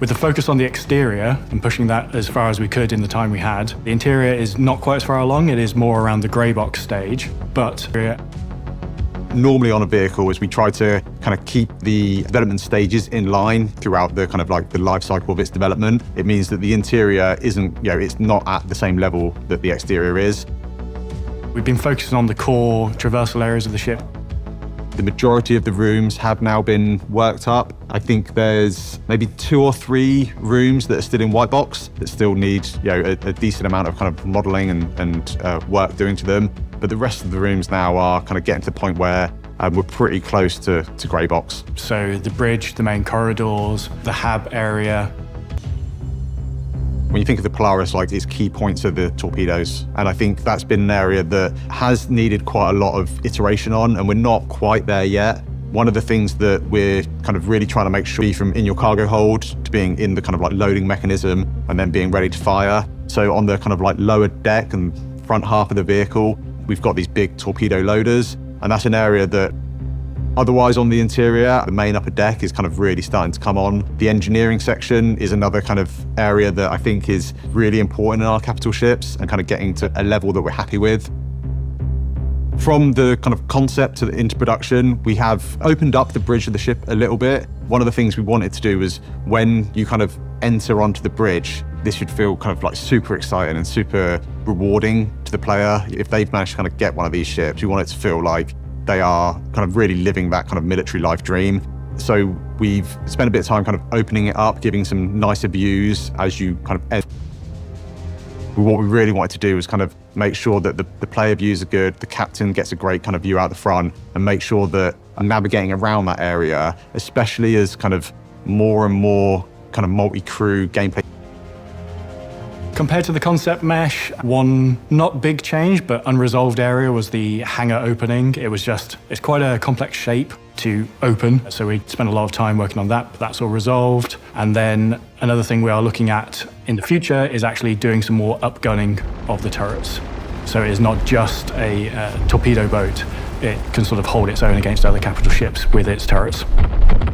With the focus on the exterior and pushing that as far as we could in the time we had, the interior is not quite as far along. It is more around the grey box stage, but normally on a vehicle is we try to kind of keep the development stages in line throughout the kind of like the life cycle of its development. It means that the interior isn't, it's not at the same level that the exterior is. We've been focusing on the core traversal areas of the ship. The majority of the rooms have now been worked up. I think there's maybe 2 or 3 rooms that are still in white box that still need a decent amount of kind of modelling and work doing to them. But the rest of the rooms now are kind of getting to the point where we're pretty close to grey box. So the bridge, the main corridors, the hab area. When you think of the Polaris, like its key points are the torpedoes. And I think that's been an area that has needed quite a lot of iteration on, and we're not quite there yet. One of the things that we're kind of really trying to make sure from in your cargo hold to being in the kind of like loading mechanism and then being ready to fire. So on the kind of like lower deck and front half of the vehicle, we've got these big torpedo loaders, and that's an area that otherwise on the interior, the main upper deck is kind of really starting to come on. The engineering section is another kind of area that I think is really important in our capital ships and kind of getting to a level that we're happy with. From the kind of concept to into production, we have opened up the bridge of the ship a little bit. One of the things we wanted to do was when you kind of enter onto the bridge, this should feel kind of like super exciting and super rewarding to the player. If they've managed to kind of get one of these ships, we want it to feel like they are kind of really living that kind of military life dream. So we've spent a bit of time kind of opening it up, giving some nicer views as you kind of enter. What we really wanted to do was kind of make sure that the player views are good, the captain gets a great kind of view out the front, and make sure that navigating around that area, especially as kind of more and more kind of multi-crew gameplay. Compared to the concept mesh, one not big change, but unresolved area was the hangar opening. It's quite a complex shape to open. So we spent a lot of time working on that, but that's all resolved. And then another thing we are looking at in the future is actually doing some more upgunning of the turrets. So it is not just a torpedo boat. It can sort of hold its own against other capital ships with its turrets.